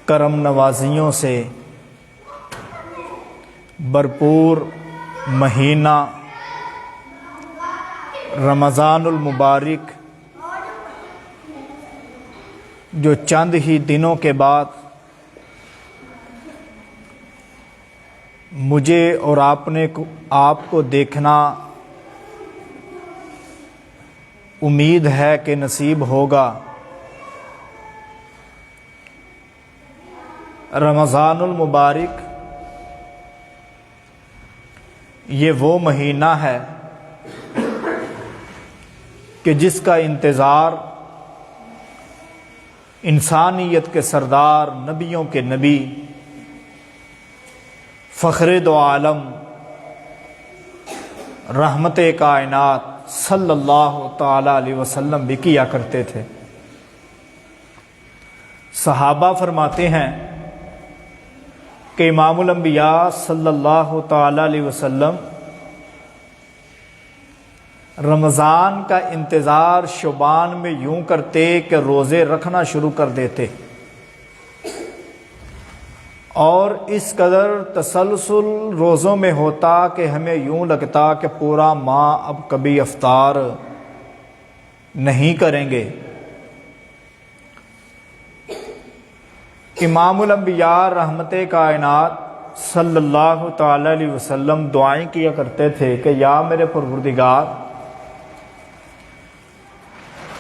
کرم نوازیوں سے بھرپور مہینہ رمضان المبارک جو چند ہی دنوں کے بعد مجھے اور آپ کو دیکھنا امید ہے کہ نصیب ہوگا۔ رمضان المبارک یہ وہ مہینہ ہے کہ جس کا انتظار انسانیت کے سردار، نبیوں کے نبی، فخر دو عالم، رحمت کائنات صلی اللہ تعالی علیہ وسلم بھی کیا کرتے تھے۔ صحابہ فرماتے ہیں کہ امام الانبیاء صلی اللہ تعالی علیہ وسلم رمضان کا انتظار شعبان میں یوں کرتے کہ روزے رکھنا شروع کر دیتے، اور اس قدر تسلسل روزوں میں ہوتا کہ ہمیں یوں لگتا کہ پورا ماہ اب کبھی افطار نہیں کریں گے۔ امام الانبیاء رحمت کائنات صلی اللہ تعالی علیہ وسلم دعائیں کیا کرتے تھے کہ یا میرے پروردگار،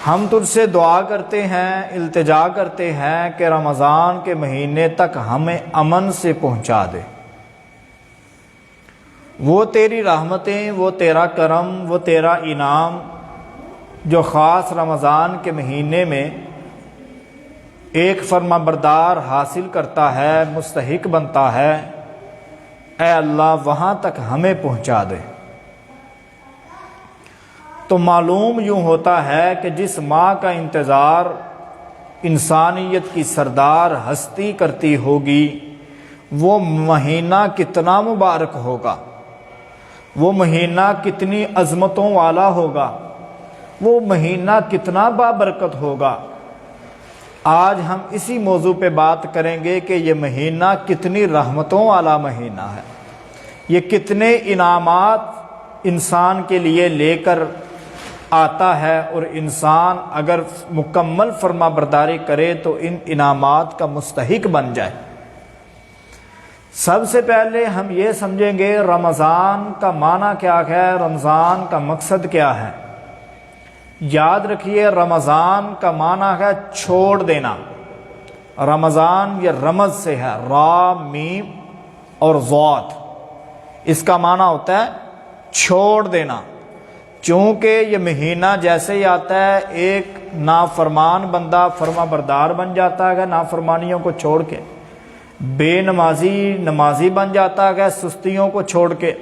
ہم تجھ سے دعا کرتے ہیں، التجا کرتے ہیں کہ رمضان کے مہینے تک ہمیں امن سے پہنچا دے۔ وہ تیری رحمتیں، وہ تیرا کرم، وہ تیرا انعام جو خاص رمضان کے مہینے میں ایک فرما بردار حاصل کرتا ہے، مستحق بنتا ہے، اے اللہ وہاں تک ہمیں پہنچا دے۔ تو معلوم یوں ہوتا ہے کہ جس ماہ کا انتظار انسانیت کی سردار ہستی کرتی ہوگی، وہ مہینہ کتنا مبارک ہوگا، وہ مہینہ کتنی عظمتوں والا ہوگا، وہ مہینہ کتنا بابرکت ہوگا۔ آج ہم اسی موضوع پہ بات کریں گے کہ یہ مہینہ کتنی رحمتوں والا مہینہ ہے، یہ کتنے انعامات انسان کے لیے لے کر آتا ہے، اور انسان اگر مکمل فرما برداری کرے تو ان انعامات کا مستحق بن جائے۔ سب سے پہلے ہم یہ سمجھیں گے رمضان کا معنی کیا ہے، رمضان کا مقصد کیا ہے۔ یاد رکھیے رمضان کا معنی ہے چھوڑ دینا۔ رمضان یہ رمز سے ہے، را، میم اور ضاد، اس کا معنی ہوتا ہے چھوڑ دینا۔ چونکہ یہ مہینہ جیسے ہی آتا ہے ایک نافرمان بندہ فرما بردار بن جاتا ہے نافرمانیوں کو چھوڑ کے، بے نمازی نمازی بن جاتا ہے سستیوں کو چھوڑ کے،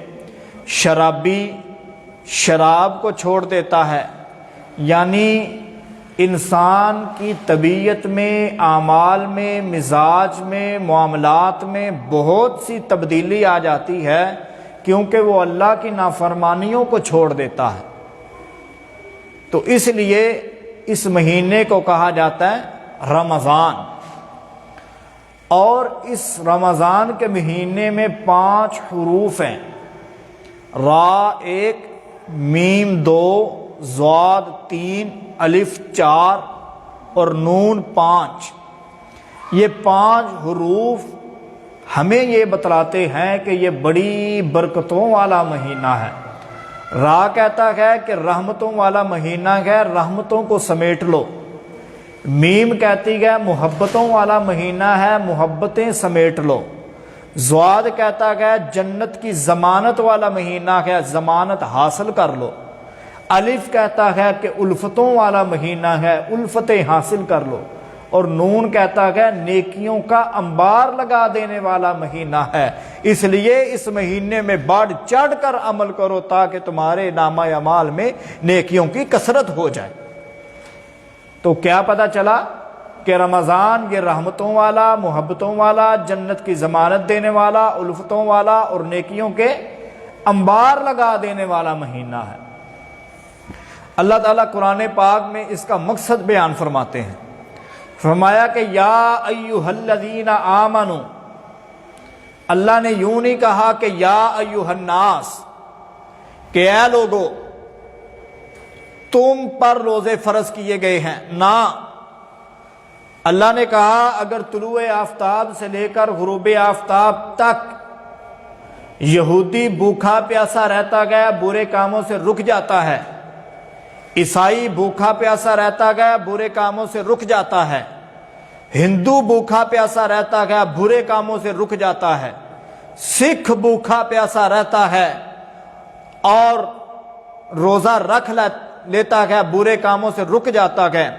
شرابی شراب کو چھوڑ دیتا ہے۔ یعنی انسان کی طبیعت میں، اعمال میں، مزاج میں، معاملات میں بہت سی تبدیلی آ جاتی ہے، کیونکہ وہ اللہ کی نافرمانیوں کو چھوڑ دیتا ہے۔ تو اس لیے اس مہینے کو کہا جاتا ہے رمضان۔ اور اس رمضان کے مہینے میں 5 حروف ہیں، را 1، میم 2، ضاد 3، الف 4 اور نون 5۔ یہ 5 حروف ہمیں یہ بتلاتے ہیں کہ یہ بڑی برکتوں والا مہینہ ہے۔ را کہتا ہے کہ رحمتوں والا مہینہ ہے، رحمتوں کو سمیٹ لو۔ میم کہتی ہے محبتوں والا مہینہ ہے، محبتیں سمیٹ لو۔ ضاد کہتا ہے جنت کی ضمانت والا مہینہ ہے، ضمانت حاصل کر لو۔ الف کہتا ہے کہ الفتوں والا مہینہ ہے، الفتیں حاصل کر لو۔ اور نون کہتا ہے نیکیوں کا انبار لگا دینے والا مہینہ ہے، اس لیے اس مہینے میں بڑھ چڑھ کر عمل کرو تاکہ تمہارے نامہ اعمال میں نیکیوں کی کثرت ہو جائے۔ تو کیا پتہ چلا کہ رمضان یہ رحمتوں والا، محبتوں والا، جنت کی ضمانت دینے والا، الفتوں والا اور نیکیوں کے انبار لگا دینے والا مہینہ ہے۔ اللہ تعالیٰ قرآن پاک میں اس کا مقصد بیان فرماتے ہیں، فرمایا کہ یا ایھا الذین آمنوا، اللہ نے یوں نہیں کہا کہ یا ایھا الناس، کہ اے لوگو تم پر روزے فرض کیے گئے ہیں، نہ، اللہ نے کہا اگر طلوع آفتاب سے لے کر غروب آفتاب تک یہودی بھوکا پیاسا رہتا گیا، برے کاموں سے رک جاتا ہے، عیسائی بھوکا پیاسا رہتا گیا، برے کاموں سے رک جاتا ہے، ہندو بھوکا پیاسا رہتا گیا، برے کاموں سے رک جاتا ہے، سکھ بھوکا پیاسا رہتا ہے اور روزہ رکھ لیتا گیا، برے کاموں سے رک جاتا گیا۔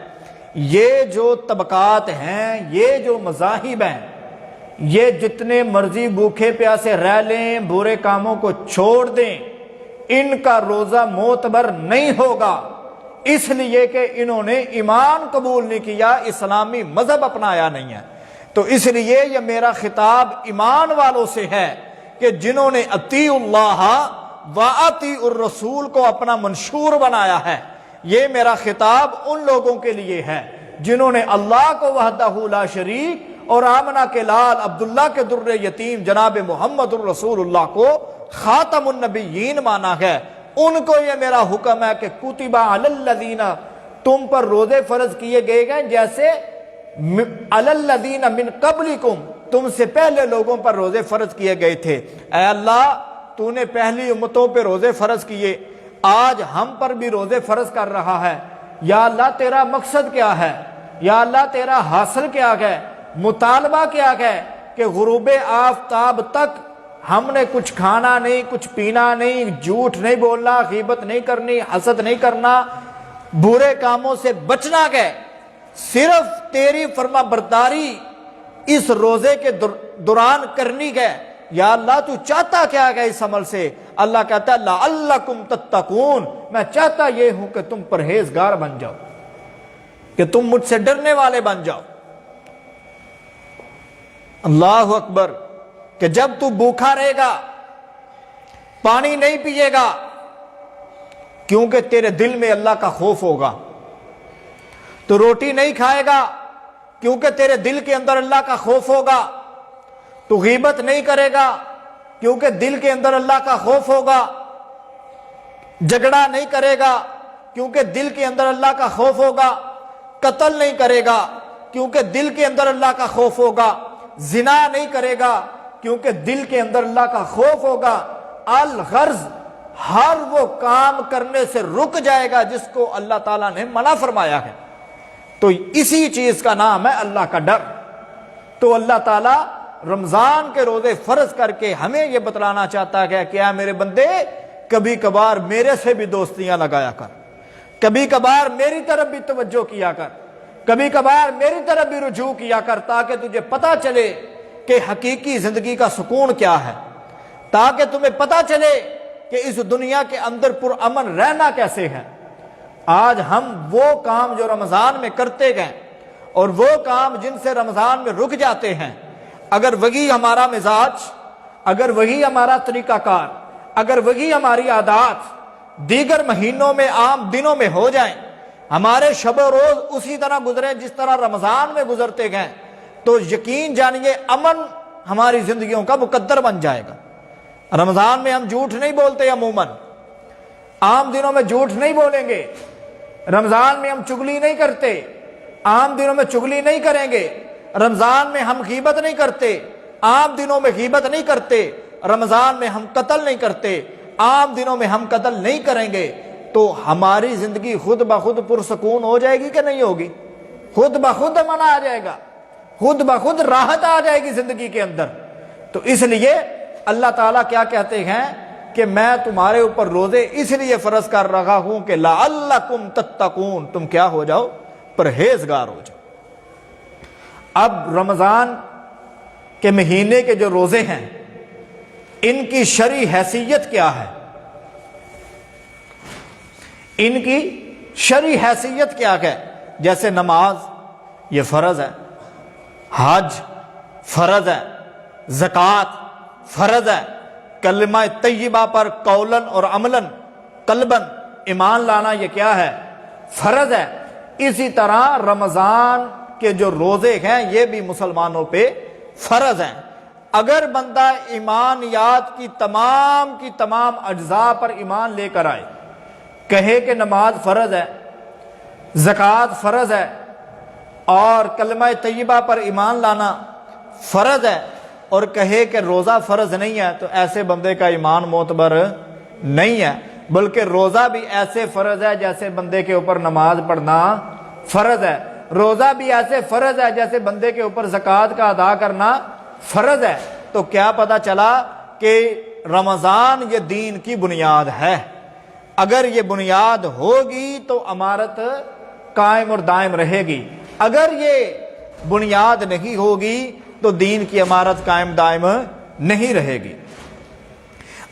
یہ جو طبقات ہیں، یہ جو مذاہب ہیں، یہ جتنے مرضی بھوکے پیاسے رہ لیں، برے کاموں کو چھوڑ دیں، ان کا روزہ معتبر نہیں ہوگا، اس لیے کہ انہوں نے ایمان قبول نہیں کیا، اسلامی مذہب اپنایا نہیں ہے۔ تو اس لیے یہ میرا خطاب ایمان والوں سے ہے کہ جنہوں نے اطیعوا اللہ واطیعوا الرسول کو اپنا منشور بنایا ہے، یہ میرا خطاب ان لوگوں کے لیے ہے جنہوں نے اللہ کو وحدہ لا شریک اور آمنہ کے لال عبداللہ کے در یتیم جناب محمد الرسول اللہ کو خاتم النبیین مانا ہے۔ ان کو یہ میرا حکم ہے کہ کتب علی الذین، تم پر روزے فرض کیے گئے گئے جیسے علی الذین من قبلکم، تم سے پہلے لوگوں پر روزے فرض کیے گئے تھے۔ اے اللہ تو نے پہلی امتوں پہ روزے فرض کیے، آج ہم پر بھی روزے فرض کر رہا ہے، یا اللہ تیرا مقصد کیا ہے، یا اللہ تیرا حاصل کیا ہے، مطالبہ کیا ہے کہ غروب آفتاب تک ہم نے کچھ کھانا نہیں، کچھ پینا نہیں، جھوٹ نہیں بولنا، غیبت نہیں کرنی، حسد نہیں کرنا، برے کاموں سے بچنا ہے، صرف تیری فرما برداری اس روزے کے دوران کرنی ہے۔ یا اللہ تو چاہتا کیا ہے اس عمل سے؟ اللہ کہتا ہے لعلکم تتقون، میں چاہتا یہ ہوں کہ تم پرہیزگار بن جاؤ، کہ تم مجھ سے ڈرنے والے بن جاؤ۔ اللہ اکبر، کہ جب تو بھوکا رہے گا، پانی نہیں پیے گا، کیونکہ تیرے دل میں اللہ کا خوف ہوگا، تو روٹی نہیں کھائے گا کیونکہ تیرے دل کے اندر اللہ کا خوف ہوگا، تو غیبت نہیں کرے گا کیونکہ دل کے اندر اللہ کا خوف ہوگا، جھگڑا نہیں کرے گا کیونکہ دل کے اندر اللہ کا خوف ہوگا، قتل نہیں کرے گا کیونکہ دل کے اندر اللہ کا خوف ہوگا، زنا نہیں کرے گا کیونکہ دل کے اندر اللہ کا خوف ہوگا۔ الغرض ہر وہ کام کرنے سے رک جائے گا جس کو اللہ تعالیٰ نے منع فرمایا ہے، تو اسی چیز کا نام ہے اللہ کا ڈر۔ تو اللہ تعالیٰ رمضان کے روزے فرض کر کے ہمیں یہ بتلانا چاہتا ہے کہ کیا میرے بندے کبھی کبھار میرے سے بھی دوستیاں لگایا کر، کبھی کبھار میری طرف بھی توجہ کیا کر، کبھی کبھار میری طرف بھی رجوع کیا کر، تاکہ تجھے پتا چلے کہ حقیقی زندگی کا سکون کیا ہے، تاکہ تمہیں پتا چلے کہ اس دنیا کے اندر پرامن رہنا کیسے ہے۔ آج ہم وہ کام جو رمضان میں کرتے گئے اور وہ کام جن سے رمضان میں رک جاتے ہیں، اگر وہی ہمارا مزاج، اگر وہی ہمارا طریقہ کار، اگر وہی ہماری عادات دیگر مہینوں میں، عام دنوں میں ہو جائیں، ہمارے شب و روز اسی طرح گزریں جس طرح رمضان میں گزرتے گئے، تو یقین جانیے امن ہماری زندگیوں کا مقدر بن جائے گا۔ رمضان میں ہم جھوٹ نہیں بولتے، عموماً عام دنوں میں جھوٹ نہیں بولیں گے، رمضان میں ہم چغلی نہیں کرتے، عام دنوں میں چغلی نہیں کریں گے، رمضان میں ہم غیبت نہیں کرتے، عام دنوں میں غیبت نہیں کرتے، رمضان میں ہم قتل نہیں کرتے، عام دنوں میں ہم قتل نہیں کریں گے، تو ہماری زندگی خود بخود پرسکون ہو جائے گی کہ نہیں ہوگی؟ خود بخود امن آ جائے گا، خود بخود راحت آ جائے گی زندگی کے اندر۔ تو اس لیے اللہ تعالیٰ کیا کہتے ہیں کہ میں تمہارے اوپر روزے اس لیے فرض کر رہا ہوں کہ لعلکم تتقون، تم کیا ہو جاؤ؟ پرہیزگار ہو جاؤ۔ اب رمضان کے مہینے کے جو روزے ہیں ان کی شرعی حیثیت کیا ہے؟ ان کی شرعی حیثیت کیا ہے؟ جیسے نماز یہ فرض ہے، حج فرض ہے، زکوٰۃ فرض ہے، کلمہ طیبہ پر قولاً اور عملاً قلباً ایمان لانا یہ کیا ہے؟ فرض ہے۔ اسی طرح رمضان کہ جو روزے ہیں یہ بھی مسلمانوں پہ فرض ہیں۔ اگر بندہ ایمانیات کی تمام اجزاء پر ایمان لے کر آئے، کہے کہ نماز فرض ہے، زکوٰۃ فرض ہے، اور کلمہ طیبہ پر ایمان لانا فرض ہے، اور کہے کہ روزہ فرض نہیں ہے، تو ایسے بندے کا ایمان معتبر نہیں ہے۔ بلکہ روزہ بھی ایسے فرض ہے جیسے بندے کے اوپر نماز پڑھنا فرض ہے، روزہ بھی ایسے فرض ہے جیسے بندے کے اوپر زکوٰۃ کا ادا کرنا فرض ہے۔ تو کیا پتہ چلا کہ رمضان یہ دین کی بنیاد ہے، اگر یہ بنیاد ہوگی تو امارت قائم اور دائم رہے گی، اگر یہ بنیاد نہیں ہوگی تو دین کی امارت قائم دائم نہیں رہے گی۔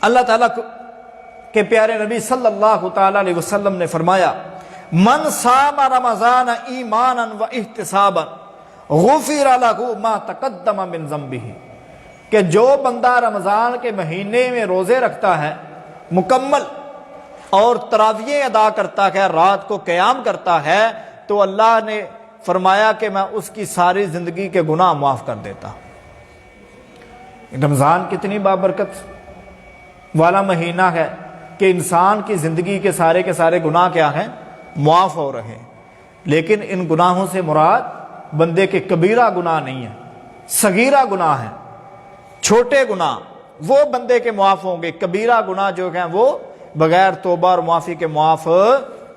اللہ تعالیٰ کے پیارے نبی صلی اللہ تعالی علیہ وسلم نے فرمایا، من صام رمضان ایمانا و احتسابا غفر لہ ما تقدم من ذنبہ، کہ جو بندہ رمضان کے مہینے میں روزے رکھتا ہے مکمل اور تراویح ادا کرتا ہے، رات کو قیام کرتا ہے، تو اللہ نے فرمایا کہ میں اس کی ساری زندگی کے گناہ معاف کر دیتا ہوں۔ رمضان کتنی بابرکت والا مہینہ ہے کہ انسان کی زندگی کے سارے گناہ کیا ہیں؟ معاف ہو رہے ہیں۔ لیکن ان گناہوں سے مراد بندے کے کبیرہ گناہ نہیں ہیں، صغیرہ گناہ ہیں، چھوٹے گناہ وہ بندے کے معاف ہوں گے، کبیرہ گناہ جو ہیں وہ بغیر توبہ اور معافی کے معاف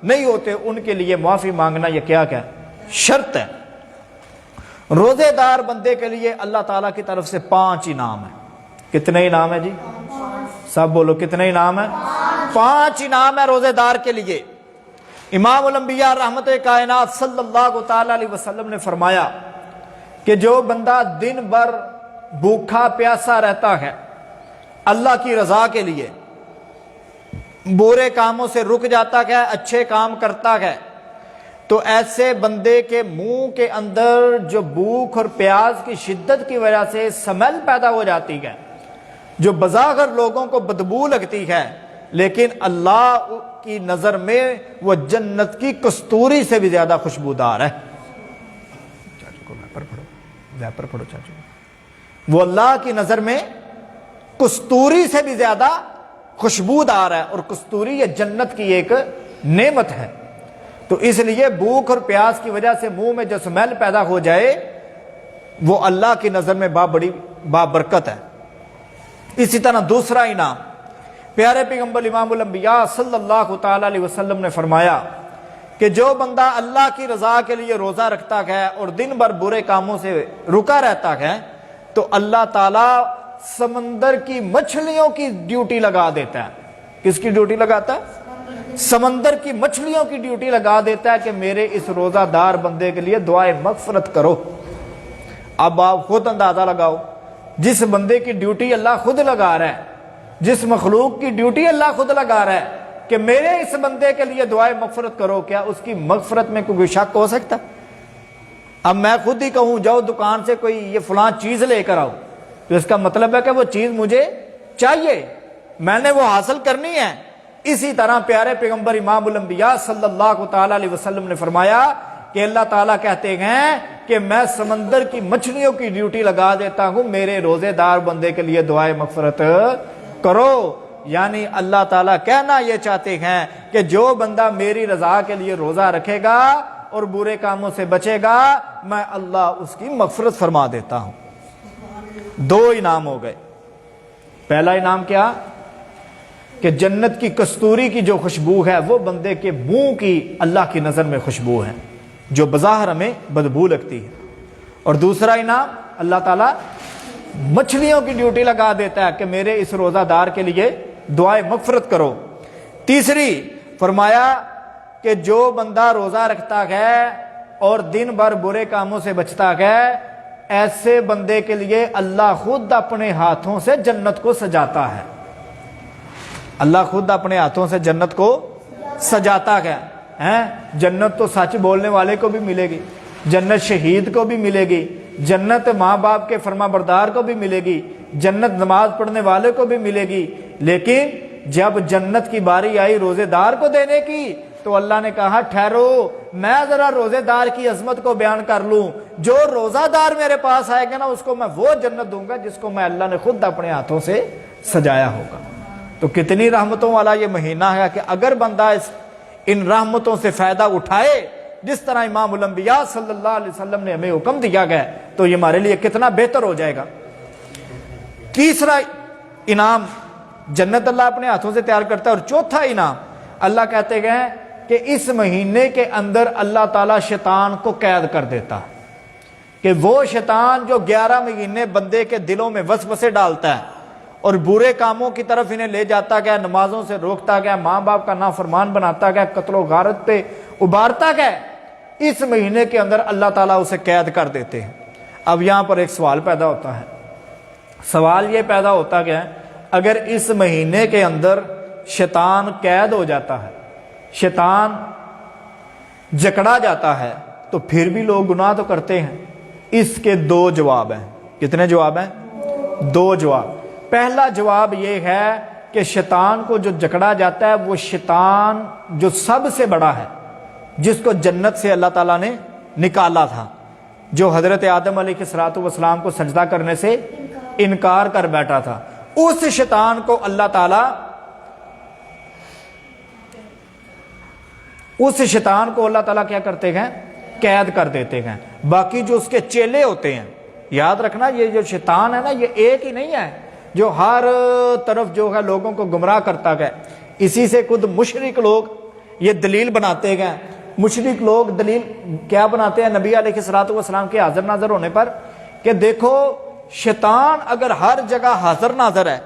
نہیں ہوتے، ان کے لیے معافی مانگنا یہ کیا شرط ہے۔ روزے دار بندے کے لیے اللہ تعالیٰ کی طرف سے 5 انعام ہیں۔ کتنے انعام ہیں جی؟ سب بولو، کتنے انعام ہیں؟ 5 انعام ہے روزے دار کے لیے۔ امام الانبیاء رحمت کائنات صلی اللہ تعالی علیہ وسلم نے فرمایا کہ جو بندہ دن بھر بھوکا پیاسا رہتا ہے اللہ کی رضا کے لیے، برے کاموں سے رک جاتا ہے، اچھے کام کرتا ہے، تو ایسے بندے کے منہ کے اندر جو بھوک اور پیاس کی شدت کی وجہ سے سمیل پیدا ہو جاتی ہے، جو بظاہر لوگوں کو بدبو لگتی ہے، لیکن اللہ کی نظر میں وہ جنت کی کستوری سے بھی زیادہ خوشبودار ہے۔ چاچو کو ویپر پڑھو چاچو۔ وہ اللہ کی نظر میں کستوری سے بھی زیادہ خوشبودار ہے، اور کستوری یہ جنت کی ایک نعمت ہے۔ تو اس لیے بھوک اور پیاس کی وجہ سے منہ میں جو سمیل پیدا ہو جائے وہ اللہ کی نظر میں بڑی بابرکت ہے۔ اسی طرح دوسرا انعام، پیارے پیغمبر امام الانبیاء صلی اللہ تعالی علیہ وسلم نے فرمایا کہ جو بندہ اللہ کی رضا کے لیے روزہ رکھتا ہے اور دن بھر برے کاموں سے رکا رہتا ہے، تو اللہ تعالیٰ سمندر کی مچھلیوں کی ڈیوٹی لگا دیتا ہے۔ کس کی ڈیوٹی لگاتا ہے؟ سمندر کی مچھلیوں کی ڈیوٹی لگا دیتا ہے کہ میرے اس روزہ دار بندے کے لیے دعائے مغفرت کرو۔ اب آپ خود اندازہ لگاؤ، جس بندے کی ڈیوٹی اللہ خود لگا رہا ہے، جس مخلوق کی ڈیوٹی اللہ خود لگا رہا ہے کہ میرے اس بندے کے لیے دعائے مغفرت کرو، کیا اس کی مغفرت میں کوئی شک ہو سکتا؟ اب میں خود ہی کہوں جاؤ دکان سے کوئی یہ فلاں چیز لے کر آؤ، تو اس کا مطلب ہے کہ وہ چیز مجھے چاہیے، میں نے وہ حاصل کرنی ہے۔ اسی طرح پیارے پیغمبر امام الانبیاء صلی اللہ تعالی علیہ وسلم نے فرمایا کہ اللہ تعالیٰ کہتے ہیں کہ میں سمندر کی مچھلیوں کی ڈیوٹی لگا دیتا ہوں، میرے روزے دار بندے کے لیے دعائے مغفرت کرو۔ یعنی اللہ تعالیٰ کہنا یہ چاہتے ہیں کہ جو بندہ میری رضا کے لیے روزہ رکھے گا اور برے کاموں سے بچے گا، میں اللہ اس کی مغفرت فرما دیتا ہوں۔ 2 انعام ہو گئے۔ پہلا انعام کیا؟ کہ جنت کی کستوری کی جو خوشبو ہے وہ بندے کے منہ کی اللہ کی نظر میں خوشبو ہے جو بظاہر ہمیں بدبو لگتی ہے۔ اور دوسرا انعام اللہ تعالیٰ مچھلیوں کی ڈیوٹی لگا دیتا ہے کہ میرے اس روزہ دار کے لیے دعائے مغفرت کرو۔ تیسری فرمایا کہ جو بندہ روزہ رکھتا ہے اور دن بھر برے کاموں سے بچتا ہے، ایسے بندے کے لیے اللہ خود اپنے ہاتھوں سے جنت کو سجاتا ہے۔ اللہ خود اپنے ہاتھوں سے جنت کو سجاتا ہے۔ جنت تو سچ بولنے والے کو بھی ملے گی، جنت شہید کو بھی ملے گی، جنت ماں باپ کے فرما بردار کو بھی ملے گی، جنت نماز پڑھنے والے کو بھی ملے گی۔ لیکن جب جنت کی باری آئی روزے دار کو دینے کی تو اللہ نے کہا ٹھہرو، میں ذرا روزے دار کی عظمت کو بیان کر لوں، جو روزہ دار میرے پاس آئے گا نا اس کو میں وہ جنت دوں گا جس کو میں اللہ نے خود اپنے ہاتھوں سے سجایا ہوگا۔ تو کتنی رحمتوں والا یہ مہینہ ہے کہ اگر بندہ ان رحمتوں سے فائدہ اٹھائے جس طرح امام الانبیاء صلی اللہ علیہ وسلم نے ہمیں حکم دیا گیا تو یہ ہمارے لیے کتنا بہتر ہو جائے گا۔ تیسرا انعام جنت اللہ اپنے ہاتھوں سے تیار کرتا ہے، اور چوتھا انعام اللہ کہتے گئے کہ اس مہینے کے اندر اللہ تعالیٰ شیطان کو قید کر دیتا کہ وہ شیطان جو 11 مہینے بندے کے دلوں میں وسوسے ڈالتا ہے اور برے کاموں کی طرف انہیں لے جاتا گیا، نمازوں سے روکتا گیا، ماں باپ کا نافرمان بناتا گیا، قتل و غارت پہ ابھارتا گیا، اس مہینے کے اندر اللہ تعالیٰ اسے قید کر دیتے ہیں۔ اب یہاں پر ایک سوال پیدا ہوتا ہے، سوال یہ پیدا ہوتا کہ اگر اس مہینے کے اندر شیطان قید ہو جاتا ہے، شیطان جکڑا جاتا ہے، تو پھر بھی لوگ گناہ تو کرتے ہیں۔ اس کے دو جواب ہیں۔ کتنے جواب ہیں؟ دو جواب۔ پہلا جواب یہ ہے کہ شیطان کو جو جکڑا جاتا ہے وہ شیطان جو سب سے بڑا ہے، جس کو جنت سے اللہ تعالیٰ نے نکالا تھا، جو حضرت آدم علیہ السلام کو سجدہ کرنے سے انکار کر بیٹھا تھا، اس شیطان کو اللہ تعالیٰ کیا کرتے ہیں؟ قید کر دیتے ہیں۔ باقی جو اس کے چیلے ہوتے ہیں، یاد رکھنا یہ جو شیطان ہے نا یہ ایک ہی نہیں ہے جو ہر طرف جو ہے لوگوں کو گمراہ کرتا گیا۔ اسی سے خود مشرک لوگ یہ دلیل بناتے گئے، مشرک لوگ دلیل کیا بناتے ہیں نبی علیہ السلام کے حاضر ناظر ہونے پر کہ دیکھو شیطان اگر ہر جگہ حاضر ناظر ہے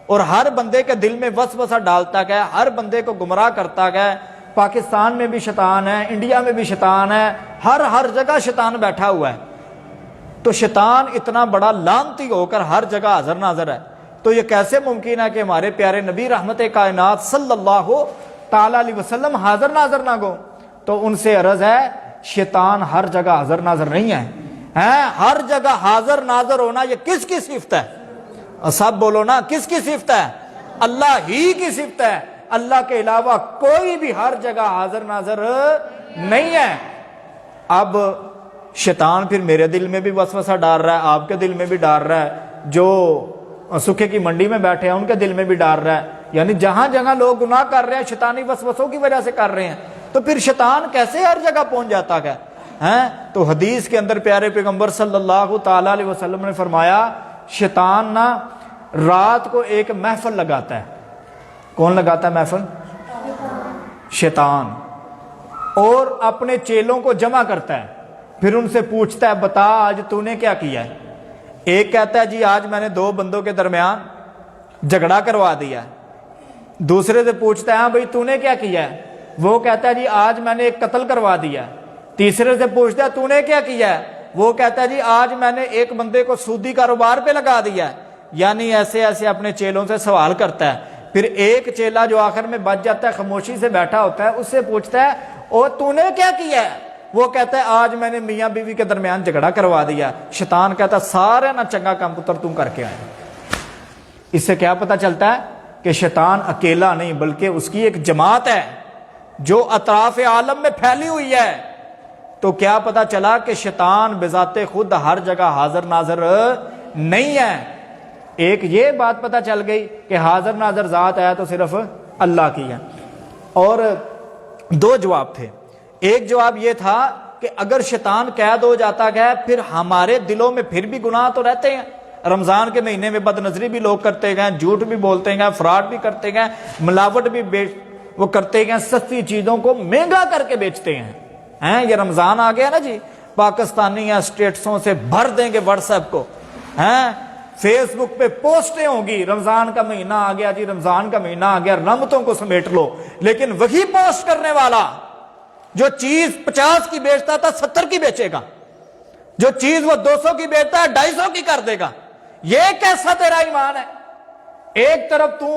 اور ہر بندے کے دل میں وسوسہ ڈالتا گیا، ہر بندے کو گمراہ کرتا گیا، پاکستان میں بھی شیطان ہے، انڈیا میں بھی شیطان ہے، ہر جگہ شیطان بیٹھا ہوا ہے، تو شیطان اتنا بڑا لعنتی ہو کر ہر جگہ حاضر ناظر ہے، تو یہ کیسے ممکن ہے کہ ہمارے پیارے نبی رحمت کائنات صلی اللہ تعالی علیہ وسلم حاضر ناظر نہ ہو؟ تو ان سے عرض ہے شیطان ہر جگہ حاضر ناظر نہیں ہے، ہر جگہ حاضر ناظر ہونا یہ کس کی صفت ہے؟ سب بولو نا، کس کی صفت ہے؟ اللہ ہی کی صفت ہے، اللہ کے علاوہ کوئی بھی ہر جگہ حاضر ناظر نہیں ہے۔ اب شیطان پھر میرے دل میں بھی وسوسہ ڈال رہا ہے، آپ کے دل میں بھی ڈال رہا ہے، جو سکے کی منڈی میں بیٹھے ہیں ان کے دل میں بھی ڈال رہا ہے، یعنی جہاں جہاں لوگ گناہ کر رہے ہیں شیطانی وسوسوں کی وجہ سے کر رہے ہیں، تو پھر شیطان کیسے ہر جگہ پہنچ جاتا ہے؟ تو حدیث کے اندر پیارے پیغمبر صلی اللہ تعالی علیہ وسلم نے فرمایا شیطان نا رات کو ایک محفل لگاتا ہے۔ کون لگاتا ہے محفل؟ شیطان، اور اپنے چیلوں کو جمع کرتا ہے، پھر ان سے پوچھتا ہے بتا آج تو نے کیا کیا ہے؟ ایک کہتا ہے جی آج میں نے دو بندوں کے درمیان جھگڑا کروا دیا ہے، دوسرے سے پوچھتا ہے ہاں بھائی تو نے کیا کیا ہے؟ وہ کہتا ہے جی آج میں نے ایک قتل کروا دیا ہے، تیسرے سے پوچھتا ہے تو نے کیا کیا ہے؟ وہ کہتا ہے جی آج میں نے ایک بندے کو سودی کاروبار پہ لگا دیا ہے، یعنی ایسے ایسے اپنے چیلوں سے سوال کرتا ہے۔ پھر ایک چیلا جو آخر میں بچ جاتا ہے خاموشی سے بیٹھا ہوتا ہے، اس سے پوچھتا ہے او تو نے کیا کیا ہے؟ وہ کہتا ہے آج میں نے میاں بیوی کے درمیان جھگڑا کروا دیا۔ شیطان کہتا ہے سارے نہ چنگا کام پتر تم کر کے آئے۔ اس سے کیا پتہ چلتا ہے کہ شیطان اکیلا نہیں بلکہ اس کی ایک جماعت ہے جو اطراف عالم میں پھیلی ہوئی ہے۔ تو کیا پتہ چلا کہ شیطان بذات خود ہر جگہ حاضر ناظر نہیں ہے۔ ایک یہ بات پتہ چل گئی کہ حاضر ناظر ذات ہے تو صرف اللہ کی ہے۔ اور دو جواب تھے، ایک جواب یہ تھا کہ اگر شیطان قید ہو جاتا ہے پھر ہمارے دلوں میں پھر بھی گناہ تو رہتے ہیں، رمضان کے مہینے میں بد نظری بھی لوگ کرتے گئے، جھوٹ بھی بولتے گئے، فراڈ بھی کرتے گئے، ملاوٹ بھی وہ کرتے گئے، سستی چیزوں کو مہنگا کر کے بیچتے ہیں۔ یہ رمضان آ گیا نا جی، پاکستانی اسٹیٹسوں سے بھر دیں گے واٹس ایپ کو، فیس بک پہ پوسٹیں ہوں گی رمضان کا مہینہ آ گیا جی، رمضان کا مہینہ آ گیا، رحمتوں کو سمیٹ لو۔ لیکن وہی پوسٹ کرنے والا جو چیز 50 کی بیچتا تھا 70 کی بیچے گا، جو چیز وہ 200 کی بیچتا ہے 250 کی کر دے گا۔ یہ کیسا تیرا ایمان ہے؟ ایک طرف تو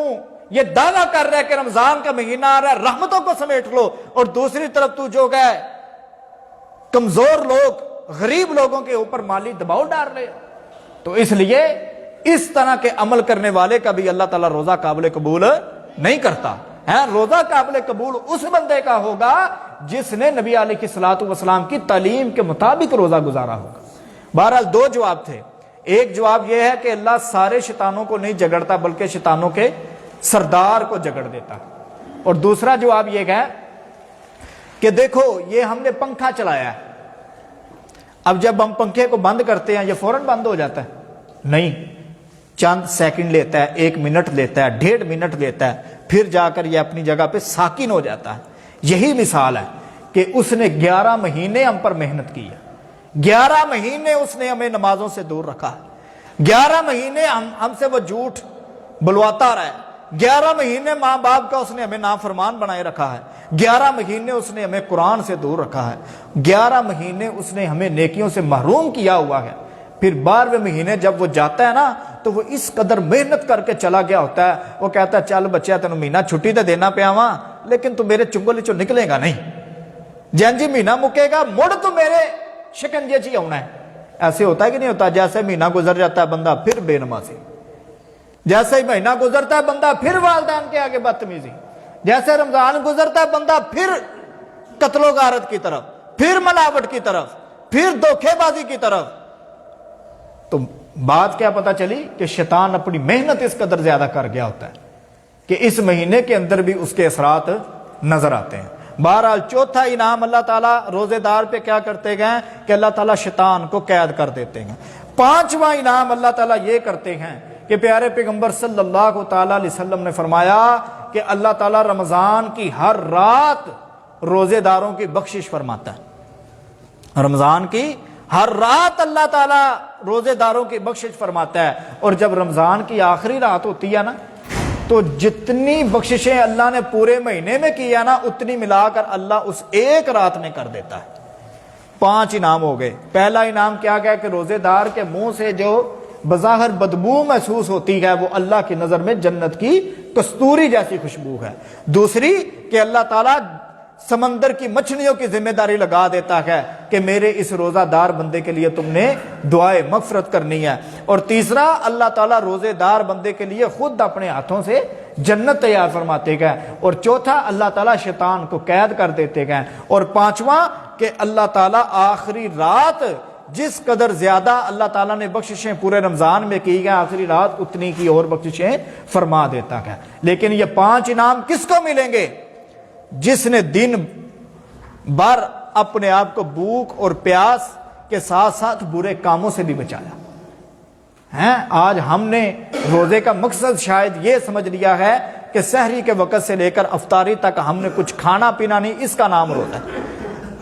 یہ دعویٰ کر رہا ہے کہ رمضان کا مہینہ آ رہا ہے رحمتوں کو سمیٹ لو، اور دوسری طرف تو جو گئے کمزور لوگ غریب لوگوں کے اوپر مالی دباؤ ڈال رہے۔ تو اس لیے اس طرح کے عمل کرنے والے کا بھی اللہ تعالیٰ روزہ قابل قبول نہیں کرتا ہے روزہ قابل قبول اس بندے کا ہوگا جس نے نبی علیہ الصلوۃ والسلام کی تعلیم کے مطابق روزہ گزارا ہوگا۔ بہرحال دو جواب تھے، ایک جواب یہ ہے کہ اللہ سارے شیطانوں کو نہیں جگڑتا بلکہ شیطانوں کے سردار کو جگڑ دیتا، اور دوسرا جواب یہ ہے کہ دیکھو یہ ہم نے پنکھا چلایا ہے، اب جب ہم پنکھے کو بند کرتے ہیں یہ فوراً بند ہو جاتا ہے؟ نہیں، چند سیکنڈ لیتا ہے، 1 منٹ لیتا ہے، 1.5 منٹ لیتا ہے، پھر جا کر یہ اپنی جگہ پہ ساکن ہو جاتا ہے۔ یہی مثال ہے کہ اس نے 11 مہینے ہم پر محنت کی ہے، 11 مہینے اس نے ہمیں نمازوں سے دور رکھا ہے، 11 مہینے ہم سے وہ جھوٹ بلواتا رہا ہے، 11 مہینے ماں باپ کا اس نے ہمیں نافرمان بنائے رکھا ہے، 11 مہینے اس نے ہمیں قرآن سے دور رکھا ہے، 11 مہینے اس نے ہمیں نیکیوں سے محروم کیا ہوا ہے۔ پھر 12ویں مہینے جب وہ جاتا ہے نا تو وہ اس قدر محنت کر کے چلا گیا ہوتا ہے، وہ کہتا ہے چل بچہ تینوں مہینہ چھٹی تو دینا پیا وا، لیکن تو میرے چنگل چو نکلے گا نہیں، جی مہینہ مکے گا مڑ تو میرے شکنجے چی آنا ہے۔ ایسے ہوتا ہے کہ نہیں ہوتا؟ جیسے مہینہ گزر جاتا ہے بندہ پھر بے نمازی، جیسے ہی مہینہ گزرتا ہے بندہ پھر والدین کے آگے بدتمیزی، جیسے رمضان گزرتا ہے بندہ پھر قتل و غارت کی طرف، پھر ملاوٹ کی طرف، پھر دھوکے بازی کی طرف۔ تو بات کیا پتہ چلی کہ شیطان اپنی محنت اس قدر زیادہ کر گیا ہوتا ہے کہ اس مہینے کے اندر بھی اس کے اثرات نظر آتے ہیں۔ بہرحال چوتھا انعام اللہ تعالیٰ روزے دار پہ کیا کرتے گئے کہ اللہ تعالیٰ شیطان کو قید کر دیتے ہیں۔ 5واں انعام اللہ تعالیٰ یہ کرتے ہیں کہ پیارے پیغمبر صلی اللہ تعالیٰ علیہ وسلم نے فرمایا کہ اللہ تعالیٰ رمضان کی ہر رات روزے داروں کی بخشش فرماتا ہے، رمضان کی ہر رات اللہ تعالیٰ روزے داروں کی بخشش فرماتا ہے، اور جب رمضان کی آخری رات ہوتی ہے نا تو جتنی بخششیں اللہ نے پورے مہینے میں کی ہے نا اتنی ملا کر اللہ اس ایک رات میں کر دیتا ہے۔ 5 انعام ہو گئے۔ پہلا انعام کیا گیا کہ روزے دار کے منہ سے جو بظاہر بدبو محسوس ہوتی ہے وہ اللہ کی نظر میں جنت کی کستوری جیسی خوشبو ہے۔ دوسری کہ اللہ تعالیٰ سمندر کی مچھلیوں کی ذمہ داری لگا دیتا ہے کہ میرے اس روزہ دار بندے کے لیے تم نے دعائے مغفرت کرنی ہے۔ اور تیسرا اللہ تعالیٰ روزے دار بندے کے لیے خود اپنے ہاتھوں سے جنت تیار فرماتے گئے۔ اور چوتھا اللہ تعالیٰ شیطان کو قید کر دیتے گئے۔ اور 5واں کہ اللہ تعالیٰ آخری رات جس قدر زیادہ اللہ تعالیٰ نے بخششیں پورے رمضان میں کی گئے آخری رات اتنی کی اور بخششیں فرما دیتا ہے۔ لیکن یہ 5 انعام کس کو ملیں گے؟ جس نے دن بھر اپنے آپ کو بھوک اور پیاس کے ساتھ ساتھ برے کاموں سے بھی بچایا ہے۔ آج ہم نے روزے کا مقصد شاید یہ سمجھ لیا ہے کہ سحری کے وقت سے لے کر افطاری تک ہم نے کچھ کھانا پینا نہیں، اس کا نام روزہ ہے۔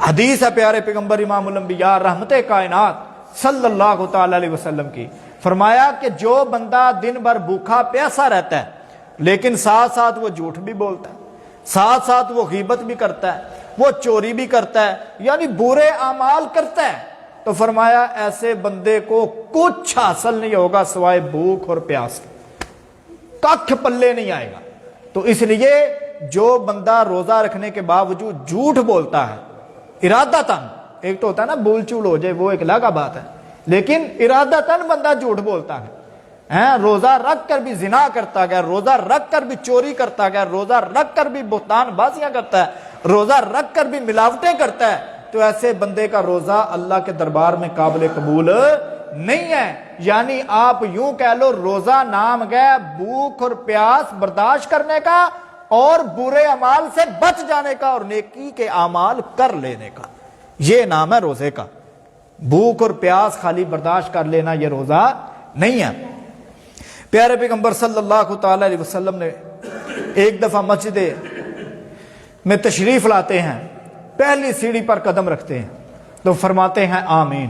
حدیث ہے پیارے پیغمبر امام الانبیاء رحمت کائنات صلی اللہ تعالی علیہ وسلم کی، فرمایا کہ جو بندہ دن بھر بھوکا پیاسا رہتا ہے لیکن ساتھ ساتھ وہ جھوٹ بھی بولتا ہے، ساتھ ساتھ وہ غیبت بھی کرتا ہے، وہ چوری بھی کرتا ہے، یعنی برے اعمال کرتا ہے، تو فرمایا ایسے بندے کو کچھ حاصل نہیں ہوگا سوائے بھوک اور پیاس، کچھ پلے نہیں آئے گا۔ تو اس لیے جو بندہ روزہ رکھنے کے باوجود جھوٹ بولتا ہے ارادہ تن، ایک تو ہوتا ہے نا بول چول ہو جائے وہ ایک الگ بات ہے، لیکن ارادہ تن بندہ جھوٹ بولتا ہے، روزہ رکھ کر بھی زنا کرتا گیا، روزہ رکھ کر بھی چوری کرتا گیا، روزہ رکھ کر بھی بہتان بازیاں کرتا ہے، روزہ رکھ کر بھی ملاوٹیں کرتا ہے، تو ایسے بندے کا روزہ اللہ کے دربار میں قابل قبول نہیں ہے۔ یعنی آپ یوں کہہ لو روزہ نام گیا بھوک اور پیاس برداشت کرنے کا اور برے اعمال سے بچ جانے کا اور نیکی کے اعمال کر لینے کا، یہ نام ہے روزے کا۔ بھوک اور پیاس خالی برداشت کر لینا یہ روزہ نہیں ہے۔ پیارے پیغمبر صلی اللہ تعالی علیہ وسلم نے ایک دفعہ مسجد میں تشریف لاتے ہیں، پہلی سیڑھی پر قدم رکھتے ہیں تو فرماتے ہیں آمین۔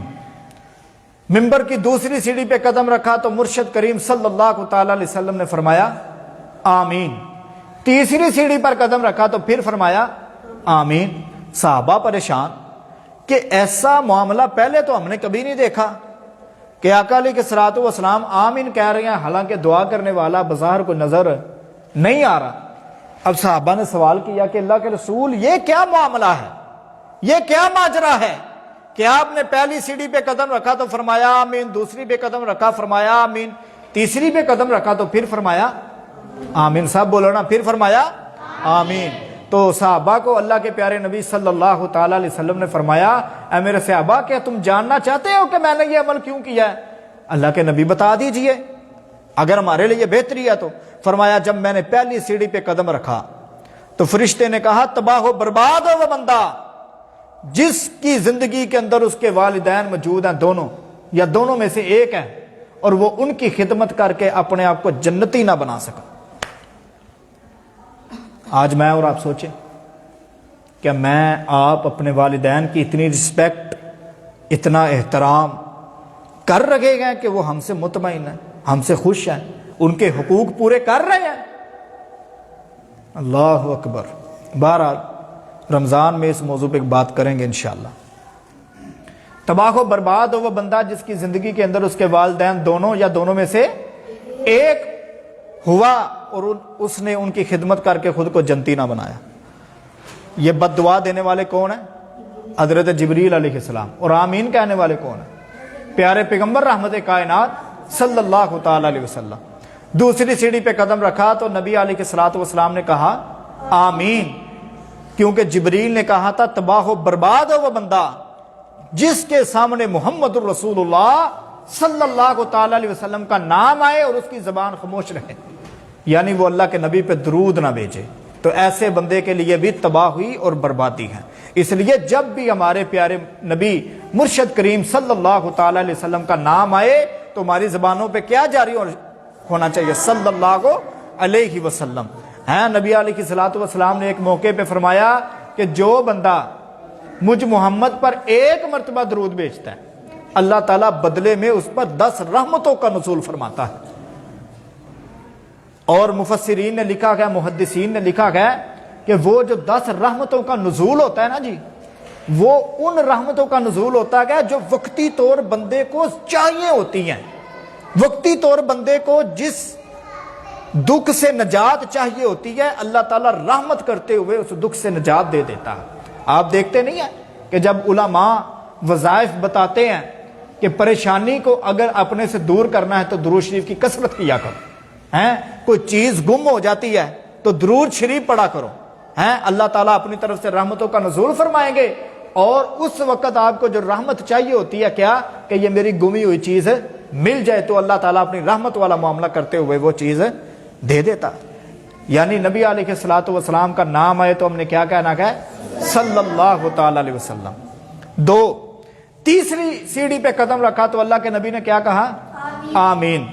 منبر کی دوسری سیڑھی پہ قدم رکھا تو مرشد کریم صلی اللہ تعالی علیہ وسلم نے فرمایا آمین۔ تیسری سیڑھی پر قدم رکھا تو پھر فرمایا آمین۔ صحابہ پریشان کہ ایسا معاملہ پہلے تو ہم نے کبھی نہیں دیکھا کہ آقا علیہ الصلوۃ والسلام آمین کہہ رہے ہیں حالانکہ دعا کرنے والا بظاہر کو نظر نہیں آ رہا۔ اب صحابہ نے سوال کیا کہ اللہ کے رسول یہ کیا معاملہ ہے، یہ کیا ماجرا ہے کہ آپ نے پہلی سیڑھی پہ قدم رکھا تو فرمایا آمین، دوسری پہ قدم رکھا فرمایا آمین، تیسری پہ قدم رکھا تو پھر فرمایا آمین۔ صاحب بولو نا، پھر فرمایا آمین۔ تو صحابہ کو اللہ کے پیارے نبی صلی اللہ تعالیٰ علیہ وسلم نے فرمایا، اے میرے صحابہ کیا تم جاننا چاہتے ہو کہ میں نے یہ عمل کیوں کیا ہے؟ اللہ کے نبی بتا دیجئے اگر ہمارے لیے بہتری ہے تو۔ فرمایا جب میں نے پہلی سیڑھی پہ قدم رکھا تو فرشتے نے کہا تباہ و برباد ہو وہ بندہ جس کی زندگی کے اندر اس کے والدین موجود ہیں، دونوں یا دونوں میں سے ایک ہے، اور وہ ان کی خدمت کر کے اپنے آپ کو جنتی نہ بنا سکا۔ آج میں اور آپ سوچیں کہ میں آپ اپنے والدین کی اتنی رسپیکٹ، اتنا احترام کر رہے ہیں کہ وہ ہم سے مطمئن ہیں، ہم سے خوش ہیں، ان کے حقوق پورے کر رہے ہیں۔ اللہ اکبر۔ بہرحال رمضان میں اس موضوع پہ بات کریں گے انشاءاللہ۔ تباہ و برباد ہو وہ بندہ جس کی زندگی کے اندر اس کے والدین دونوں یا دونوں میں سے ایک ہوا اور اس نے ان کی خدمت کر کے خود کو جنتی نہ بنایا۔ یہ بد دعا دینے والے کون ہیں؟ حضرت جبریل علیہ السلام۔ اور آمین کہنے والے کون ہیں؟ پیارے پیغمبر رحمت کائنات صلی اللہ تعالی علیہ وسلم۔ دوسری سیڑھی پہ قدم رکھا تو نبی علیہ الصلوۃ والسلام نے کہا آمین، کیونکہ جبریل نے کہا تھا تباہ و برباد ہو وہ بندہ جس کے سامنے محمد الرسول اللہ صلی اللہ تعالی علیہ وسلم کا نام آئے اور اس کی زبان خاموش رہے، یعنی وہ اللہ کے نبی پہ درود نہ بھیجے، تو ایسے بندے کے لیے بھی تباہی اور بربادی ہے۔ اس لیے جب بھی ہمارے پیارے نبی مرشد کریم صلی اللہ تعالی علیہ وسلم کا نام آئے تو ہماری زبانوں پہ کیا جاری ہونا چاہیے؟ صلی اللہ علیہ وسلم۔ نبی علیہ الصلوۃ والسلام نے ایک موقع پہ فرمایا کہ جو بندہ مجھ محمد پر ایک مرتبہ درود بھیجتا ہے اللہ تعالیٰ بدلے میں اس پر 10 رحمتوں کا نزول فرماتا ہے۔ اور مفسرین نے لکھا ہے، محدثین نے لکھا ہے کہ وہ جو 10 رحمتوں کا نزول ہوتا ہے نا جی، وہ ان رحمتوں کا نزول ہوتا ہے جو وقتی طور بندے کو چاہیے ہوتی ہیں۔ وقتی طور بندے کو جس دکھ سے نجات چاہیے ہوتی ہے اللہ تعالیٰ رحمت کرتے ہوئے اس دکھ سے نجات دے دیتا ہے۔ آپ دیکھتے نہیں ہیں کہ جب علماء وظائف بتاتے ہیں کہ پریشانی کو اگر اپنے سے دور کرنا ہے تو درود شریف کی کثرت کیا کرو، کوئی چیز گم ہو جاتی ہے تو درود شریف پڑھا کرو، اللہ تعالیٰ اپنی طرف سے رحمتوں کا نزول فرمائیں گے۔ اور اس وقت آپ کو جو رحمت چاہیے ہوتی ہے کیا کہ یہ میری گمی ہوئی چیز مل جائے، تو اللہ تعالیٰ اپنی رحمت والا معاملہ کرتے ہوئے وہ چیز دے دیتا۔ یعنی نبی علیہ الصلوۃ والسلام کا نام آئے تو ہم نے کیا کہنا ہے؟ صلی اللہ تعالی علیہ وسلم۔ تیسری سیڑھی پہ قدم رکھا تو اللہ کے نبی نے کیا کہا؟ آمین۔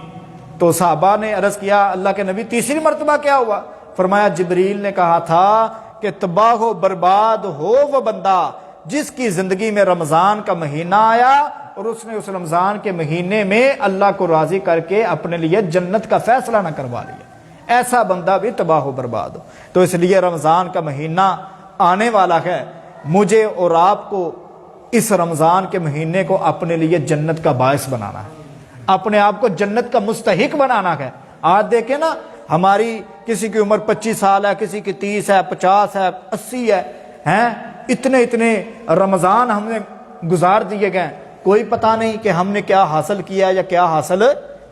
تو صحابہ نے عرض کیا اللہ کے نبی تیسری مرتبہ کیا ہوا؟ فرمایا جبریل نے کہا تھا کہ تباہ و برباد ہو وہ بندہ جس کی زندگی میں رمضان کا مہینہ آیا اور اس نے اس رمضان کے مہینے میں اللہ کو راضی کر کے اپنے لیے جنت کا فیصلہ نہ کروا لیا، ایسا بندہ بھی تباہ و برباد ہو۔ تو اس لیے رمضان کا مہینہ آنے والا ہے، مجھے اور آپ کو اس رمضان کے مہینے کو اپنے لیے جنت کا باعث بنانا ہے، اپنے آپ کو جنت کا مستحق بنانا ہے۔ آج دیکھیں نا، ہماری کسی کی عمر 25 سال ہے، کسی کی 30 ہے، 50 ہے، 80 ہے، اتنے رمضان ہم نے گزار دیے گئے، کوئی پتہ نہیں کہ ہم نے کیا حاصل کیا یا کیا حاصل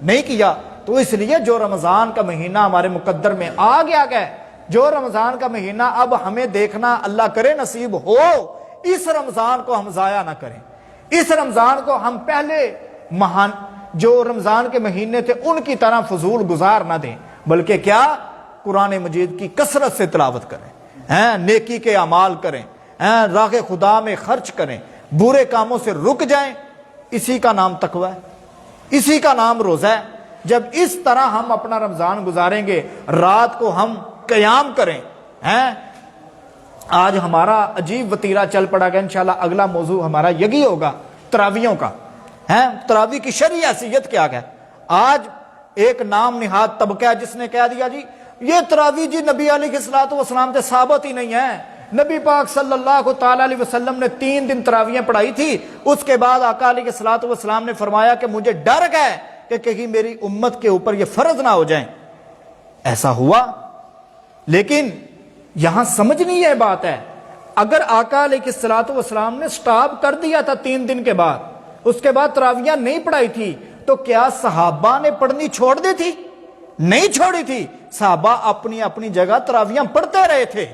نہیں کیا۔ تو اس لیے جو رمضان کا مہینہ ہمارے مقدر میں آ گیا ہے، جو رمضان کا مہینہ اب ہمیں دیکھنا اللہ کرے نصیب ہو، اس رمضان کو ہم ضائع نہ کریں، اس رمضان کو ہم پہلے جو رمضان کے مہینے تھے ان کی طرح فضول گزار نہ دیں، بلکہ کیا قرآن مجید کی کثرت سے تلاوت کریں، نیکی کے اعمال کریں، راہ خدا میں خرچ کریں، برے کاموں سے رک جائیں۔ اسی کا نام تقوی ہے، اسی کا نام روزہ ہے۔ جب اس طرح ہم اپنا رمضان گزاریں گے، رات کو ہم قیام کریں، آج ہمارا عجیب وتیرہ چل پڑا گا، انشاءاللہ اگلا موضوع ہمارا یہی ہوگا تراویحوں کا۔ تراویح کی شرعی حیثیت کیا ہے؟ آج ایک نام نہاد طبقہ ہے جس نے کہہ دیا جی یہ تراویح جی نبی علیہ الصلوۃ والسلام سے ثابت ہی نہیں ہے، نبی پاک صلی اللہ تعالی علیہ وسلم نے 3 دن تراویحیں پڑھائی تھی، اس کے بعد آقا علیہ الصلوۃ والسلام نے فرمایا کہ مجھے ڈر ہے کہ کہیں میری امت کے اوپر یہ فرض نہ ہو جائیں۔ ایسا ہوا، لیکن یہاں سمجھنی یہ بات ہے، اگر آقا علیہ الصلوۃ والسلام نے سٹاپ کر دیا تھا 3 دن کے بعد، اس کے بعد تراویحیں نہیں پڑھائی تھی، تو کیا صحابہ نے پڑھنی چھوڑ دی تھی؟ نہیں چھوڑی تھی. صحابہ اپنی اپنی جگہ تراویاں پڑھتے رہے تھے,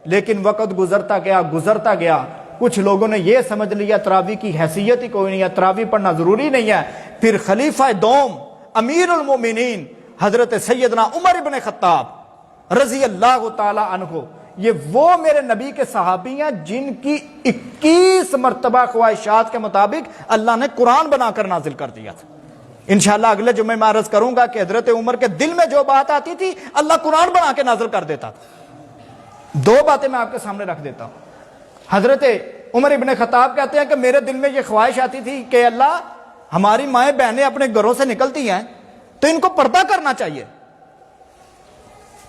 لیکن وقت گزرتا گیا کچھ لوگوں نے یہ سمجھ لیا تراوی کی حیثیت ہی کوئی نہیں ہے, تراوی پڑھنا ضروری نہیں ہے. پھر خلیفہ دوم امیر المومنین حضرت سیدنا عمر ابن خطاب رضی اللہ تعالی عنہ, یہ وہ میرے نبی کے صحابی ہیں جن کی 21 مرتبہ خواہشات کے مطابق اللہ نے قرآن بنا کر نازل کر دیا تھا. انشاءاللہ اگلے جمعے میں عرض کروں گا کہ حضرت عمر کے دل میں جو بات آتی تھی اللہ قرآن بنا کے نازل کر دیتا تھا. دو باتیں میں آپ کے سامنے رکھ دیتا ہوں. حضرت عمر ابن خطاب کہتے ہیں کہ میرے دل میں یہ خواہش آتی تھی کہ اللہ ہماری مائیں بہنیں اپنے گھروں سے نکلتی ہیں تو ان کو پردہ کرنا چاہیے,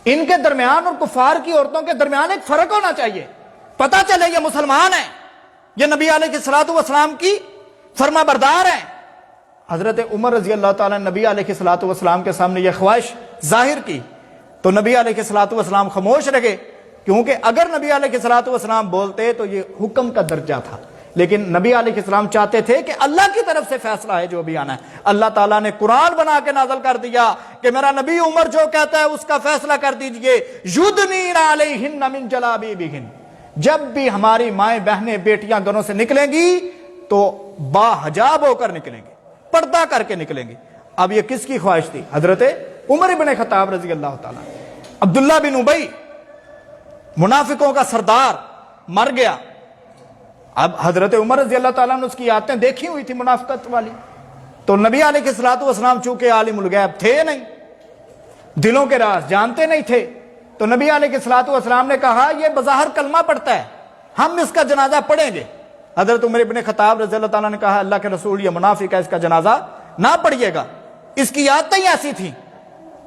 ان کے درمیان اور کفار کی عورتوں کے درمیان ایک فرق ہونا چاہیے, پتہ چلے یہ مسلمان ہیں, یہ نبی علیہ الصلوۃ والسلام کی فرما بردار ہیں. حضرت عمر رضی اللہ تعالیٰ نے نبی علیہ الصلوۃ والسلام کے سامنے یہ خواہش ظاہر کی تو نبی علیہ الصلوۃ والسلام خاموش رہے, کیونکہ اگر نبی علیہ الصلوۃ والسلام بولتے تو یہ حکم کا درجہ تھا, لیکن نبی علیہ السلام چاہتے تھے کہ اللہ کی طرف سے فیصلہ ہے جو بھی آنا ہے. اللہ تعالیٰ نے قرآن بنا کے نازل کر دیا کہ میرا نبی عمر جو کہتا ہے اس کا فیصلہ کر دیجئے. یدنین علیہن من جلابیبہن, جب بھی ہماری مائیں بہنیں بیٹیاں گھروں سے نکلیں گی تو باحجاب ہو کر نکلیں گی, پردہ کر کے نکلیں گی. اب یہ کس کی خواہش تھی؟ حضرت عمر ابن خطاب رضی اللہ تعالیٰ. عبداللہ بن ابی منافقوں کا سردار مر گیا. اب حضرت عمر رضی اللہ تعالیٰ نے اس کی عادتیں دیکھی ہوئی تھی منافقت والی, تو نبی علیہ الصلوۃ والسلام چونکہ عالم الغیب تھے نہیں, دلوں کے راز جانتے نہیں تھے, تو نبی علیہ الصلوۃ والسلام نے کہا یہ بظاہر کلمہ پڑھتا ہے, ہم اس کا جنازہ پڑھیں گے. حضرت عمر ابن خطاب رضی اللہ تعالیٰ نے کہا اللہ کے رسول یہ منافق ہے, اس کا جنازہ نہ پڑھیے گا, اس کی عادتیں ہی ایسی تھیں.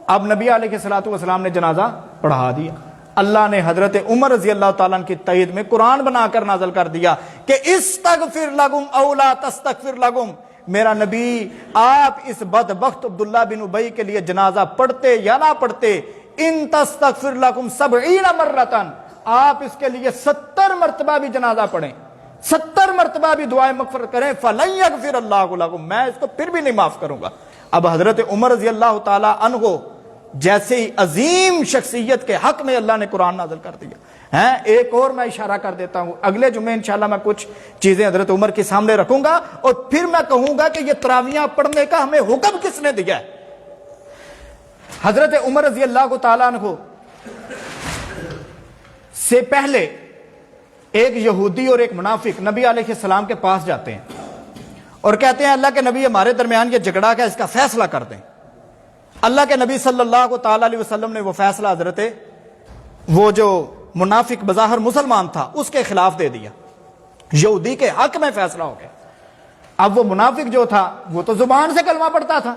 اب نبی علیہ الصلوۃ والسلام نے جنازہ پڑھا دیا. اللہ نے حضرت عمر رضی اللہ تعالیٰ کی تائید میں قرآن بنا کر نازل کر دیا کہ استغفر لگم او لا تستغفر لگم, میرا نبی آپ اس بدبخت عبداللہ بن ابی کے لیے جنازہ پڑھتے یا نہ پڑھتے, ان تستغفر لگم 70 مرتن, آپ اس کے لیے 70 مرتبہ بھی جنازہ پڑھیں, 70 مرتبہ بھی دعائیں مغفرت کریں, فلن یغفر اللہ لگم, میں اس کو پھر بھی نہیں معاف کروں گا. اب حضرت عمر رضی اللہ تعالی عنہ جیسے ہی عظیم شخصیت کے حق میں اللہ نے قرآن نازل کر دیا ہے. ایک اور میں اشارہ کر دیتا ہوں, اگلے جمعے انشاءاللہ میں کچھ چیزیں حضرت عمر کے سامنے رکھوں گا اور پھر میں کہوں گا کہ یہ تراویاں پڑھنے کا ہمیں حکم کس نے دیا ہے. حضرت عمر رضی اللہ تعالیٰ عنہ سے پہلے ایک یہودی اور ایک منافق نبی علیہ السلام کے پاس جاتے ہیں اور کہتے ہیں اللہ کے نبی ہمارے درمیان یہ جھگڑا ہے, اس کا فیصلہ کر دیں. اللہ کے نبی صلی اللہ تعالی علیہ وسلم نے وہ فیصلہ حضرت وہ جو منافق بظاہر مسلمان تھا اس کے خلاف دے دیا, یہودی کے حق میں فیصلہ ہو گیا. اب وہ منافق جو تھا وہ تو زبان سے کلمہ پڑھتا تھا,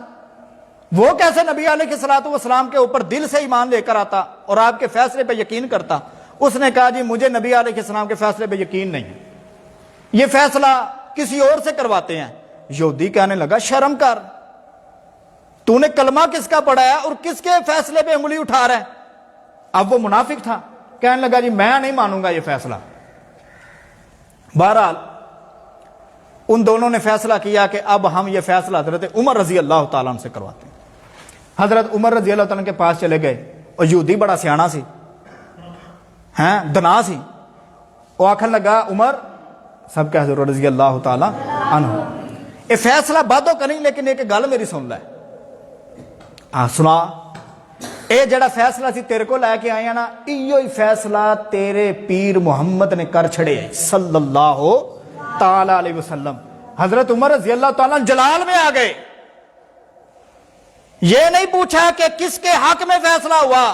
وہ کیسے نبی علیہ الصلوۃ والسلام کے اوپر دل سے ایمان لے کر آتا اور آپ کے فیصلے پہ یقین کرتا. اس نے کہا جی مجھے نبی علیہ السلام کے فیصلے پہ یقین نہیں, یہ فیصلہ کسی اور سے کرواتے ہیں. یہودی کہنے لگا شرم کر, تو نے کلمہ کس کا پڑھا ہے اور کس کے فیصلے پہ انگلی اٹھا رہا ہے. اب وہ منافق تھا, کہنے لگا جی میں نہیں مانوں گا یہ فیصلہ. بہرحال ان دونوں نے فیصلہ کیا کہ اب ہم یہ فیصلہ حضرت عمر رضی اللہ تعالیٰ عنہ سے کرواتے ہیں. حضرت عمر رضی اللہ تعالیٰ کے پاس چلے گئے اور یہودی بڑا سیانا سی, دنا سی, وہ آخر لگا عمر سب کے حضرت رضی اللہ تعالیٰ عنہ یہ فیصلہ باتوں کریں لیکن ایک گل میری سن لے, سنا, اے جڑا فیصلہ سی تیرے کو لے کے آئے نا, ایو ہی فیصلہ تیرے پیر محمد نے کر چھڑے صلی اللہ تعالی علیہ وسلم. حضرت عمر رضی اللہ تعالیٰ جلال میں آ گئے, یہ نہیں پوچھا کہ کس کے حق میں فیصلہ ہوا,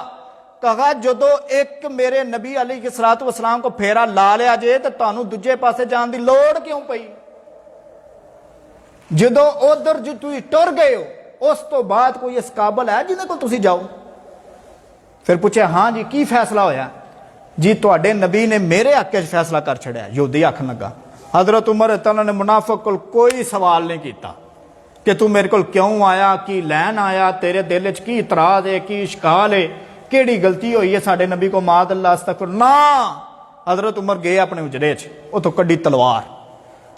کہا جدو ایک میرے نبی علیہ الصلوۃ والسلام کو پھیرا لا لیا جے تو تانوں دوجے پاسے جان دی لوڑ کیوں پئی, جدو ادھر جو تسی ٹر گئے ہو اس تو بعد کوئی اس قابل ہے جنہیں کو تسی جاؤ. پھر پوچھے ہاں جی کی فیصلہ ہویا, جی تواڈے نبی نے میرے حق وچ فیصلہ کر چھڑیا. یہودی آکھن لگا, حضرت عمر تعالیٰ نے منافق کو کوئی سوال نہیں کیتا کہ تو میرے کو کیوں آیا, کی لین آیا, تیرے دل وچ کی اعتراض ہے, کی اشکال ہے, کیڑی غلطی ہوئی ہے ساڈے نبی کو معاذ اللہ استغفر. نہ, حضرت عمر گئے اپنے اجڑے چ, او تو کڈی تلوار,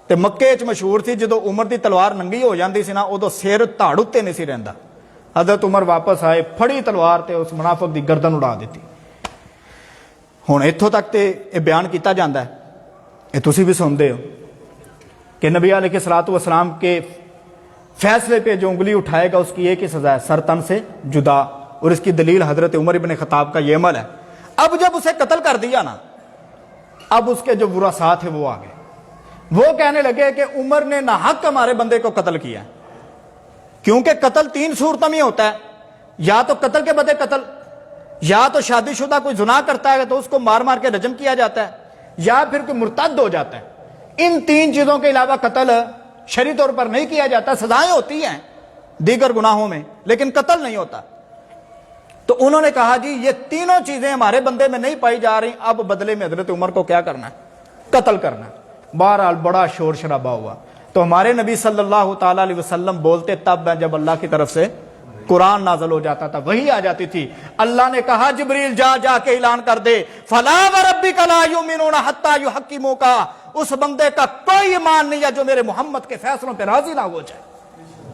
تے مکے چ مشہور تھی جدو عمر دی تلوار ننگی ہو جاندی سی نا ادو سر دھاڑ اتے نہیں سی رہندا. حضرت عمر واپس آئے, پھڑی تلوار تے اس منافق دی گردن اڑا دیتی. ہن اتھوں تک تے یہ بیان کیتا جاندہ ہے, یہ تسی بھی سنتے ہو کہ نبی علیہ الصلوۃ والسلام کے فیصلے پہ جو انگلی اٹھائے گا اس کی ایک ہی سزا ہے, سر تن سے جدا. اور اس کی دلیل حضرت عمر ابن خطاب کا یہ عمل ہے. اب جب اسے قتل کر دیا نا, اب اس کے جو ورثاء تھے وہ آ گئے. وہ کہنے لگے کہ عمر نے ناحق ہمارے بندے کو قتل کیا ہے, کیونکہ قتل 3 صورتوں میں ہوتا ہے, یا تو قتل کے بدلے قتل, یا تو شادی شدہ کوئی زنا کرتا ہے تو اس کو مار مار کے رجم کیا جاتا ہے, یا پھر کوئی مرتد ہو جاتا ہے. ان 3 چیزوں کے علاوہ قتل شرعی طور پر نہیں کیا جاتا. سزائیں ہوتی ہیں دیگر گناہوں میں, لیکن قتل نہیں ہوتا. تو انہوں نے کہا جی یہ تینوں چیزیں ہمارے بندے میں نہیں پائی جا رہی, اب بدلے میں حضرت عمر کو کیا کرنا ہے, قتل کرنا ہے. بہرحال بڑا شور شرابہ ہوا. تو ہمارے نبی صلی اللہ تعالی علیہ وسلم بولتے تب ہے جب اللہ کی طرف سے قرآن نازل ہو جاتا تھا, وہی آ جاتی تھی. اللہ نے کہا جبریل جا کے اعلان کر دے, فلا وربک لا یؤمنون حتی یحکموک, اس بندے کا کوئی ایمان نہیں ہے جو میرے محمد کے فیصلوں پہ راضی نہ ہو جائے.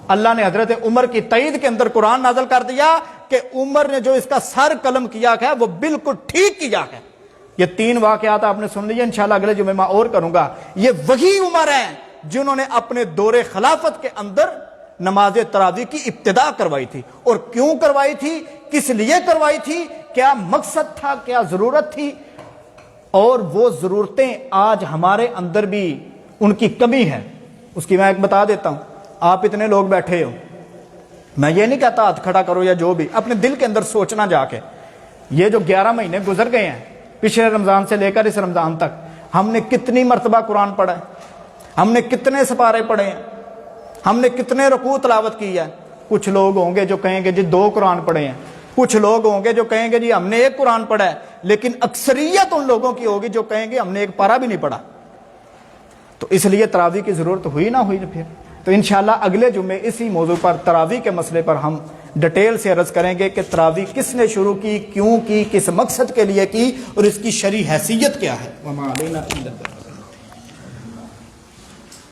اللہ نے حضرت عمر کی تائید کے اندر قرآن نازل کر دیا کہ عمر نے جو اس کا سر قلم کیا ہے وہ بالکل ٹھیک کیا ہے. یہ 3 واقعات آپ نے سن لیے, انشاءاللہ اگلے جمعے میں اور کروں گا. یہ وہی عمر ہیں جنہوں نے اپنے دور خلافت کے اندر نماز تراویح کی ابتدا کروائی تھی. اور کیوں کروائی تھی, کس لیے کروائی تھی, کیا مقصد تھا, کیا ضرورت تھی. اور وہ ضرورتیں آج ہمارے اندر بھی ان کی کمی ہے. اس کی میں ایک بتا دیتا ہوں. آپ اتنے لوگ بیٹھے ہو, میں یہ نہیں کہتا ہاتھ کھڑا کرو یا جو بھی, اپنے دل کے اندر سوچنا جا کے, یہ جو 11 مہینے گزر گئے ہیں پچھلے رمضان سے لے کر اس رمضان تک, ہم نے کتنی مرتبہ قرآن پڑھا ہے, ہم نے کتنے سپارے پڑھے ہیں, ہم نے کتنے رکوع تلاوت کی ہے. کچھ لوگ ہوں گے جو کہیں گے جی 2 قرآن پڑھے ہیں, کچھ لوگ ہوں گے جو کہیں گے جی ہم نے 1 قرآن پڑھا ہے, لیکن اکثریت ان لوگوں کی ہوگی جو کہیں گے ہم نے 1 پارہ بھی نہیں پڑھا. تو اس لیے تراویح کی ضرورت ہوئی نہ ہوئی پھر. تو انشاءاللہ اگلے جمعے اسی موضوع پر, تراویح کے مسئلے پر ہم ڈیٹیل سے عرض کریں گے کہ تراویح کس نے شروع کی, کیوں کی, کس مقصد کے لیے کی, اور اس کی شرعی حیثیت کیا ہے. وما علینا الا البلاغ.